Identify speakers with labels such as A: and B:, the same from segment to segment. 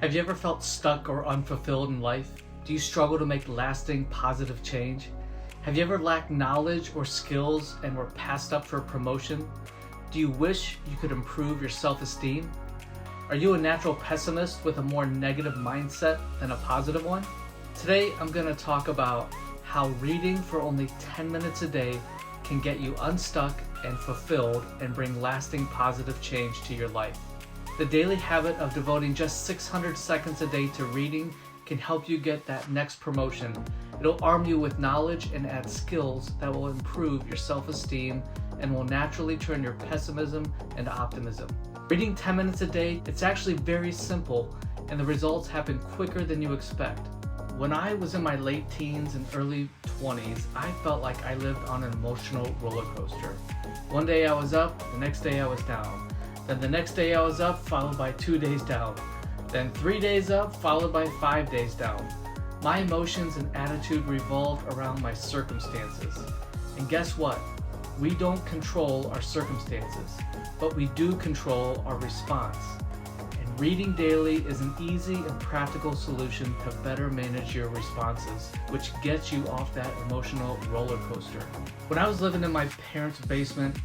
A: Have you ever felt stuck or unfulfilled in life? Do you struggle to make lasting positive change? Have you ever lacked knowledge or skills and were passed up for a promotion? Do you wish you could improve your self-esteem? Are you a natural pessimist with a more negative mindset than a positive one? Today I'm going to talk about how reading for only 10 minutes a day can get you unstuck and fulfilled and bring lasting positive change to your life. The daily habit of devoting just 600 seconds a day to reading can help you get that next promotion. It'll arm you with knowledge and add skills that will improve your self-esteem and will naturally turn your pessimism into optimism. Reading 10 minutes a day, it's actually very simple, and the results happen quicker than you expect. When I was in my late teens and early 20s, I felt like I lived on an emotional roller coaster. One day I was up, the next day I was down. Then the next day I was up, followed by 2 days down. Then 3 days up, followed by 5 days down. My emotions and attitude revolved around my circumstances. And guess what? We don't control our circumstances, but we do control our response. And reading daily is an easy and practical solution to better manage your responses, which gets you off that emotional roller coaster. When I was living in my parents' basement,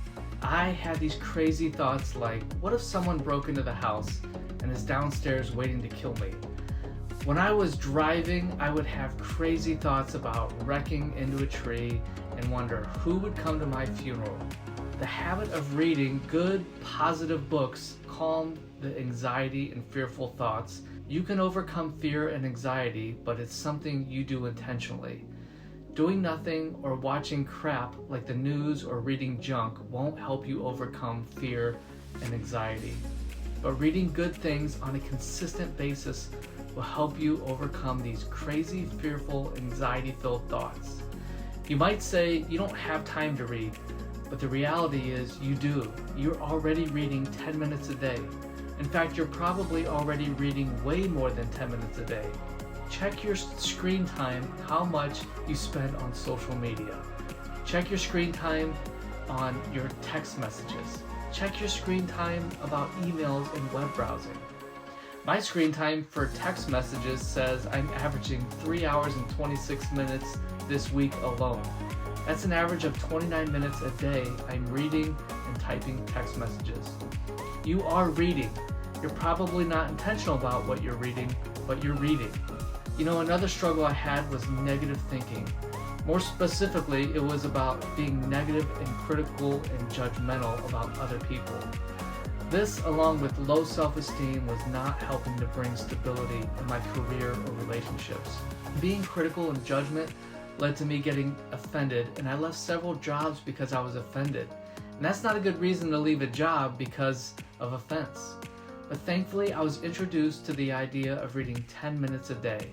A: I had these crazy thoughts like, what if someone broke into the house and is downstairs waiting to kill me? When I was driving, I would have crazy thoughts about wrecking into a tree and wonder who would come to my funeral. The habit of reading good, positive books calmed the anxiety and fearful thoughts. You can overcome fear and anxiety, but it's something you do intentionally. Doing nothing or watching crap like the news or reading junk won't help you overcome fear and anxiety. But reading good things on a consistent basis will help you overcome these crazy, fearful, anxiety-filled thoughts. You might say you don't have time to read, but the reality is you do. You're already reading 10 minutes a day. In fact, you're probably already reading way more than 10 minutes a day. Check your screen time, how much you spend on social media. Check your screen time on your text messages. Check your screen time about emails and web browsing. My screen time for text messages says I'm averaging 3 hours and 26 minutes this week alone. That's an average of 29 minutes a day I'm reading and typing text messages. You are reading. You're probably not intentional about what you're reading, but you're reading. You know, another struggle I had was negative thinking. More specifically, it was about being negative and critical and judgmental about other people. This, along with low self-esteem, was not helping to bring stability in my career or relationships. Being critical and judgment led to me getting offended, and I left several jobs because I was offended. And that's not a good reason to leave a job because of offense. But thankfully, I was introduced to the idea of reading 10 minutes a day.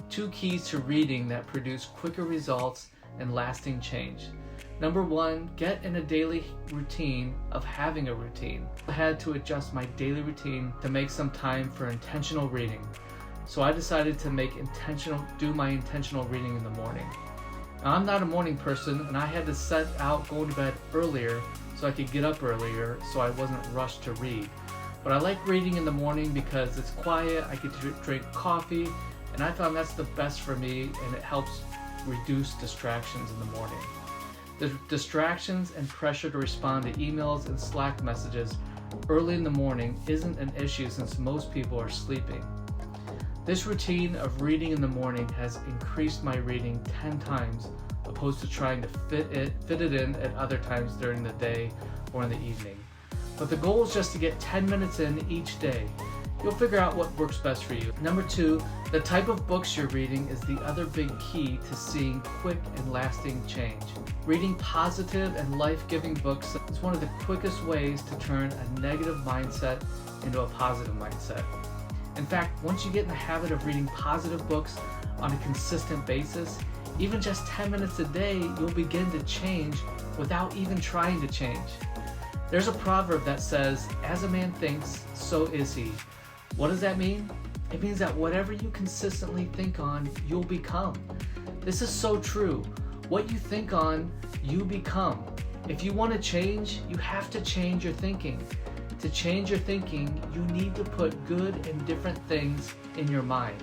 A: 2 keys to reading that produce quicker results and lasting change. Number 1, get in a daily routine of having a routine. I had to adjust my daily routine to make some time for intentional reading. So I decided to do my intentional reading in the morning. Now, I'm not a morning person, and I had to set out going to bed earlier so I could get up earlier so I wasn't rushed to read. But I like reading in the morning because it's quiet, I get to drink coffee, and I found that's the best for me, and it helps reduce distractions in the morning. The distractions and pressure to respond to emails and Slack messages early in the morning isn't an issue since most people are sleeping. This routine of reading in the morning has increased my reading 10 times, opposed to trying to fit it in at other times during the day or in the evening. But the goal is just to get 10 minutes in each day. You'll figure out what works best for you. Number 2, the type of books you're reading is the other big key to seeing quick and lasting change. Reading positive and life-giving books is one of the quickest ways to turn a negative mindset into a positive mindset. In fact, once you get in the habit of reading positive books on a consistent basis, even just 10 minutes a day, you'll begin to change without even trying to change. There's a proverb that says, "As a man thinks, so is he." What does that mean? It means that whatever you consistently think on, you'll become. This is so true. What you think on, you become. If you want to change, you have to change your thinking. To change your thinking, you need to put good and different things in your mind.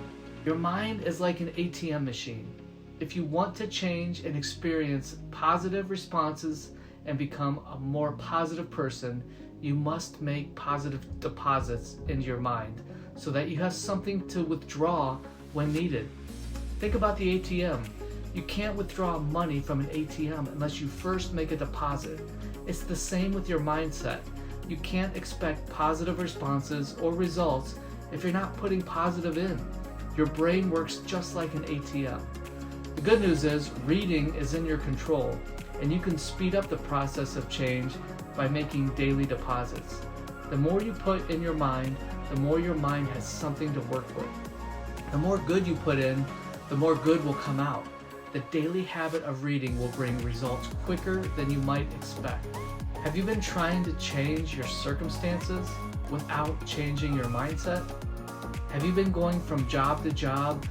A: Your mind is like an ATM machine. If you want to change and experience positive responses and become a more positive person, you must make positive deposits into your mind so that you have something to withdraw when needed. Think about the ATM. You can't withdraw money from an ATM unless you first make a deposit. It's the same with your mindset. You can't expect positive responses or results if you're not putting positive in. Your brain works just like an ATM. The good news is reading is in your control, and you can speed up the process of change by making daily deposits. The more you put in your mind, the more your mind has something to work with. The more good you put in, the more good will come out. The daily habit of reading will bring results quicker than you might expect. Have you been trying to change your circumstances without changing your mindset? Have you been going from job to job,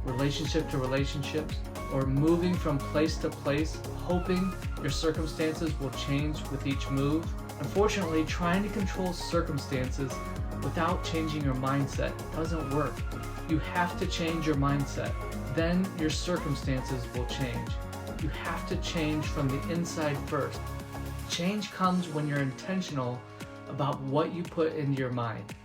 A: relationship to relationships, or moving from place to place, hoping your circumstances will change with each move? Unfortunately, trying to control circumstances without changing your mindset doesn't work. You have to change your mindset. Then your circumstances will change. You have to change from the inside first. Change comes when you're intentional about what you put into your mind.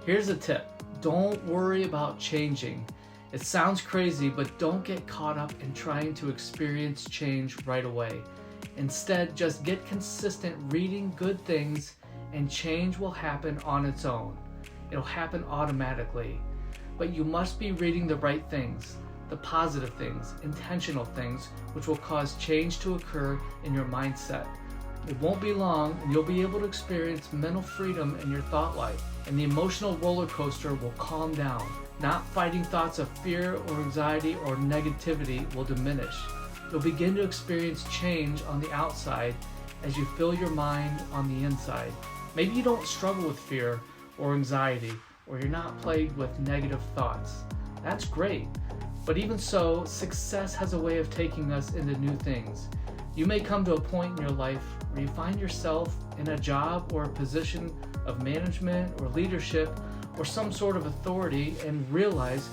A: Here's a tip. Don't worry about changing. It sounds crazy, but don't get caught up in trying to experience change right away. Instead, just get consistent reading good things and change will happen on its own. It'll happen automatically. But you must be reading the right things, the positive things, intentional things, which will cause change to occur in your mindset. It won't be long and you'll be able to experience mental freedom in your thought life, and the emotional roller coaster will calm down. Not fighting thoughts of fear or anxiety or negativity will diminish. You'll begin to experience change on the outside as you fill your mind on the inside. Maybe you don't struggle with fear or anxiety, or you're not plagued with negative thoughts. That's great. But even so, success has a way of taking us into new things. You may come to a point in your life where you find yourself in a job or a position of management or leadership or some sort of authority and realize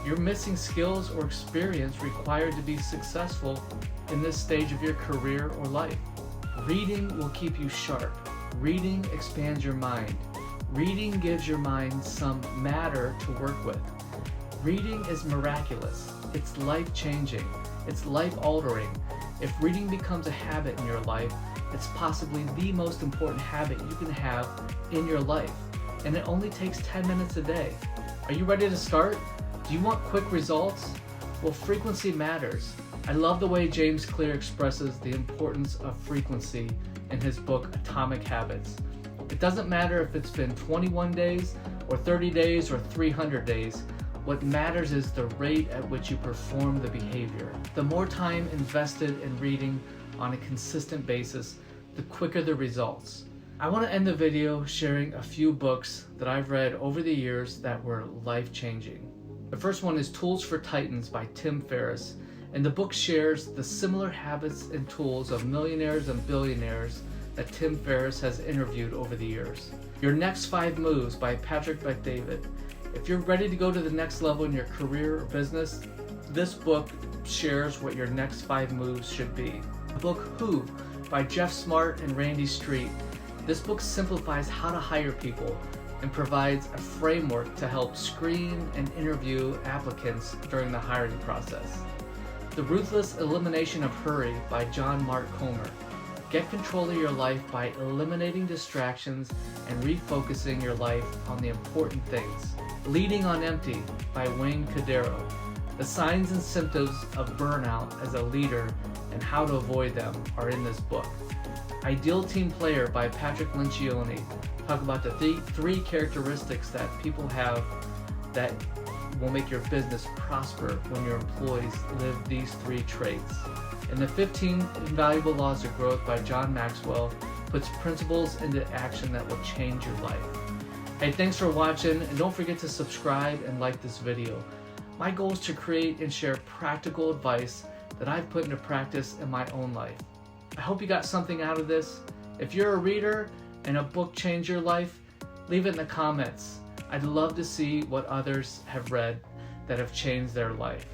A: you're missing skills or experience required to be successful in this stage of your career or life. Reading will keep you sharp. Reading expands your mind. Reading gives your mind some matter to work with. Reading is miraculous. It's life-changing. It's life-altering. If reading becomes a habit in your life, it's possibly the most important habit you can have in your life. And it only takes 10 minutes a day. Are you ready to start? Do you want quick results? Well, frequency matters. I love the way James Clear expresses the importance of frequency in his book, Atomic Habits. It doesn't matter if it's been 21 days or 30 days or 300 days. What matters is the rate at which you perform the behavior. The more time invested in reading on a consistent basis, the quicker the results. I want to end the video sharing a few books that I've read over the years that were life-changing. The first one is Tools for Titans by Tim Ferriss, and the book shares the similar habits and tools of millionaires and billionaires that Tim Ferriss has interviewed over the years. Your Next 5 Moves by Patrick Bet-David. If you're ready to go to the next level in your career or business, this book shares what your next 5 moves should be. The book Who by Jeff Smart and Randy Street. This book simplifies how to hire people and provides a framework to help screen and interview applicants during the hiring process. The Ruthless Elimination of Hurry by John Mark Comer. Get control of your life by eliminating distractions and refocusing your life on the important things. Leading on Empty by Wayne Cordeiro. The signs and symptoms of burnout as a leader and how to avoid them are in this book. Ideal Team Player by Patrick Lencioni. Talk about the three characteristics that people have that will make your business prosper when your employees live these 3 traits. And the 15 Invaluable Laws of Growth by John Maxwell puts principles into action that will change your life. Hey, thanks for watching, and don't forget to subscribe and like this video. My goal is to create and share practical advice that I've put into practice in my own life. I hope you got something out of this. If you're a reader, and a book changed your life? Leave it in the comments. I'd love to see what others have read that have changed their life.